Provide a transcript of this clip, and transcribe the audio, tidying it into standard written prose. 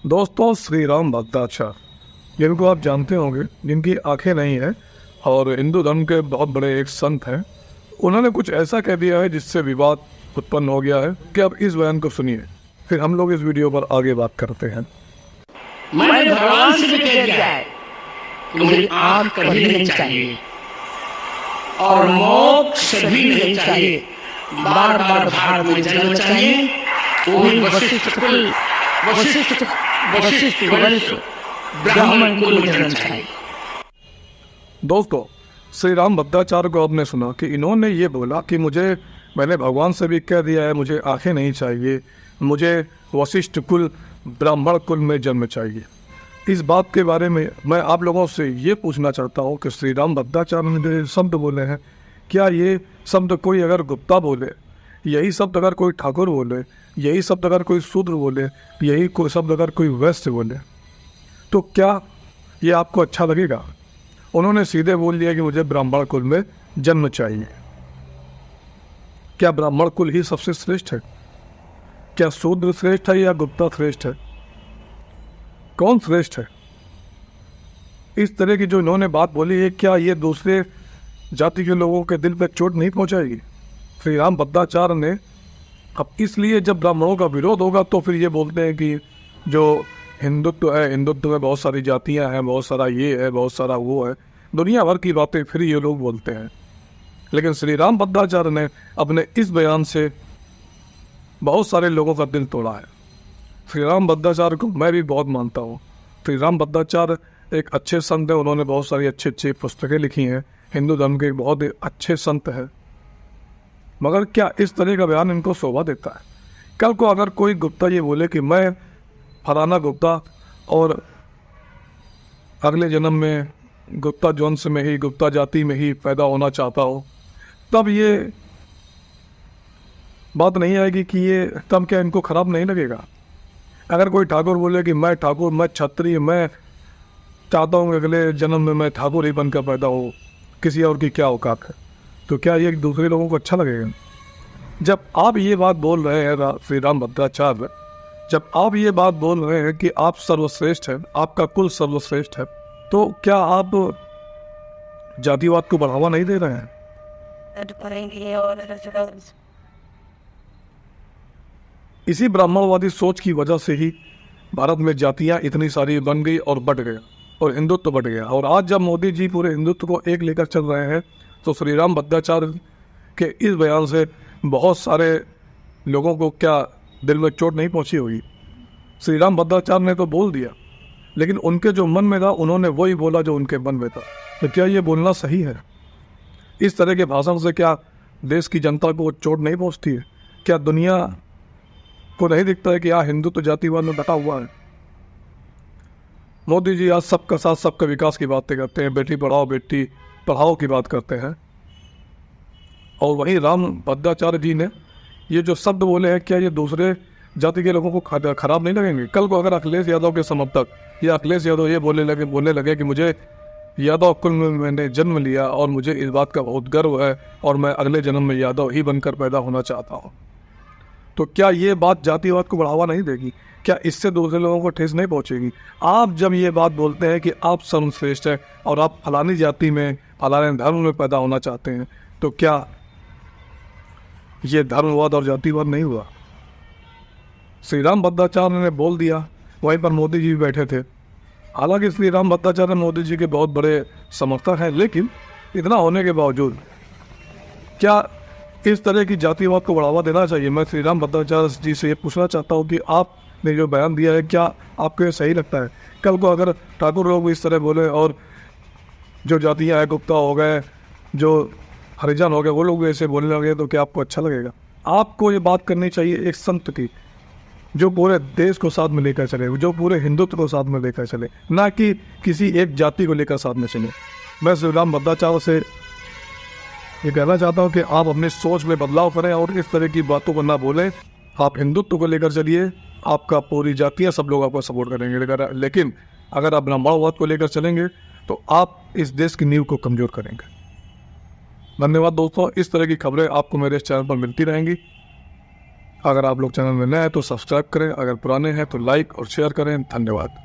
दोस्तों, श्री राम भद्राचार्य जिनको आप जानते होंगे, जिनकी आंखें नहीं हैं और हिंदू धर्म के बहुत बड़े एक संत हैं। उन्होंने कुछ ऐसा कह दिया है जिससे विवाद उत्पन्न हो गया है कि अब इस बयान को सुनिए, फिर हम लोग इस वीडियो पर आगे बात करते हैं। मैंने भगवान से भी कह दिया है कि मुझे आग कभी नहीं चाहिए और मोक्ष भी नहीं चाहिए, बार बार भारत में जन्म चाहिए। वो भी वशिष्ठ कुल, वशिष्ठ वंश, ब्राह्मण कुल में जन्म चाहिए। दोस्तों, श्री राम भद्राचार्य को आपने सुना कि इन्होंने ये बोला कि मैंने भगवान से भी कह दिया है, मुझे आंखें नहीं चाहिए, मुझे वशिष्ठ कुल, ब्राह्मण कुल में जन्म चाहिए। इस बात के बारे में मैं आप लोगों से ये पूछना चाहता हूँ कि श्री राम भद्राचार्य ने जो शब्द बोले हैं, क्या ये शब्द कोई अगर गुप्ता बोले, यही शब्द अगर कोई ठाकुर बोले, यही शब्द अगर कोई शूद्र बोले, यही कोई शब्द अगर कोई वैश्य बोले, तो क्या ये आपको अच्छा लगेगा? उन्होंने सीधे बोल दिया कि मुझे ब्राह्मण कुल में जन्म चाहिए। क्या ब्राह्मण कुल ही सबसे श्रेष्ठ है? क्या शूद्र श्रेष्ठ है या गुप्ता श्रेष्ठ है? कौन श्रेष्ठ है? इस तरह की जो इन्होंने बात बोली है, क्या ये दूसरे जाति के लोगों के दिल पर चोट नहीं पहुंचाएगी? श्री राम भद्राचार्य ने अब इसलिए जब ब्राह्मणों का विरोध होगा तो फिर ये बोलते हैं कि जो हिंदुत्व है, हिंदुत्व में बहुत सारी जातियां हैं, बहुत सारा ये है, बहुत सारा वो है, दुनिया भर की बातें फिर ये लोग बोलते हैं। लेकिन श्री राम भद्राचार्य ने अपने इस बयान से बहुत सारे लोगों का दिल तोड़ा है। श्री राम भद्राचार्य को मैं भी बहुत मानता हूँ। श्री राम भद्राचार्य एक अच्छे संत हैं, उन्होंने बहुत सारी अच्छी अच्छी पुस्तकें लिखी हैं, हिंदू धर्म के बहुत अच्छे संत हैं। मगर क्या इस तरह का बयान इनको शोभा देता है? कल को अगर कोई गुप्ता ये बोले कि मैं फलाना गुप्ता और अगले जन्म में गुप्ता वंश में ही, गुप्ता जाति में ही पैदा होना चाहता हूँ, तब ये बात नहीं आएगी कि ये, तब क्या इनको खराब नहीं लगेगा? अगर कोई ठाकुर बोले कि मैं ठाकुर, मैं क्षत्रिय, मैं चाहता हूँ अगले जन्म में मैं ठाकुर ही बनकर पैदा हो, किसी और की क्या औकात है, तो क्या ये दूसरे लोगों को अच्छा लगेगा? जब आप ये बात बोल रहे हैं श्री राम भद्राचार्य, जब आप ये बात बोल रहे हैं कि आप सर्वश्रेष्ठ हैं, आपका कुल सर्वश्रेष्ठ है, तो क्या आप जातिवाद को बढ़ावा नहीं दे रहे हैं? इसी ब्राह्मणवादी सोच की वजह से ही भारत में जातियां इतनी सारी बन गई और बढ़ गया और हिंदुत्व बढ़ गया। और आज जब मोदी जी पूरे हिंदुत्व को एक लेकर चल रहे हैं, तो श्री राम भद्राचार्य के इस बयान से बहुत सारे लोगों को क्या दिल में चोट नहीं पहुंची होगी? श्री राम भद्राचार्य ने तो बोल दिया, लेकिन उनके जो मन में था उन्होंने वही बोला जो उनके मन में था। तो क्या ये बोलना सही है? इस तरह के भाषण से क्या देश की जनता को चोट नहीं पहुंचती है? क्या दुनिया को नहीं दिखता है कि यहाँ हिंदुत्व जातिवाद में बटा हुआ है? मोदी जी आज सबका साथ सबका विकास की बातें करते हैं, बेटी पढ़ाओ बेटी पढ़ाओ की बात करते हैं, और वहीं राम भद्राचार्य जी ने ये जो शब्द बोले हैं, क्या ये दूसरे जाति के लोगों को खराब नहीं लगेंगे? कल को अगर अखिलेश यादव के समर्थक या अखिलेश यादव ये बोलने लगे कि मुझे यादव कुल में मैंने जन्म लिया और मुझे इस बात का बहुत गर्व है और मैं अगले जन्म में यादव ही बनकर पैदा होना चाहता हूँ, तो क्या ये बात जातिवाद को बढ़ावा नहीं देगी? क्या इससे दूसरे लोगों को ठेस नहीं पहुंचेगी? आप जब ये बात बोलते हैं कि आप सर्वश्रेष्ठ हैं और आप फलानी जाति में, फलाने धर्म में पैदा होना चाहते हैं, तो क्या ये धर्मवाद और जातिवाद नहीं हुआ? श्री राम भद्राचार्य ने बोल दिया, वहीं पर मोदी जी भी बैठे थे। हालांकि श्री राम भद्राचार्य मोदी जी के बहुत बड़े समर्थक हैं, लेकिन इतना होने के बावजूद क्या इस तरह की जातिवाद को बढ़ावा देना चाहिए? मैं श्री राम भद्राचार्य जी से ये पूछना चाहता हूँ कि आपने जो बयान दिया है, क्या आपको ये सही लगता है? कल को अगर ठाकुर लोग इस तरह बोले और जो जातियाँ हैं, गुप्ता हो गए, जो हरिजन हो गए, वो लोग भी ऐसे बोलने लगे, तो क्या आपको अच्छा लगेगा? आपको ये बात करनी चाहिए एक संत की, जो पूरे देश को साथ में लेकर चले, जो पूरे हिंदुत्व को साथ में लेकर चले, ना कि किसी एक जाति को लेकर साथ में चले। मैं श्री राम भद्राचार्य से ये कहना चाहता हूँ कि आप अपनी सोच में बदलाव करें और इस तरह की बातों को ना बोलें। आप हिंदुत्व को लेकर चलिए, आपका पूरी जातियाँ सब लोग आपको सपोर्ट करेंगे, लेकिन अगर आप ब्राह्मणवाद को लेकर चलेंगे तो आप इस देश की नींव को कमज़ोर करेंगे। धन्यवाद दोस्तों, इस तरह की खबरें आपको मेरे इस चैनल पर मिलती रहेंगी। अगर आप लोग चैनल में नए हैं तो सब्सक्राइब करें, अगर पुराने हैं तो लाइक और शेयर करें। धन्यवाद।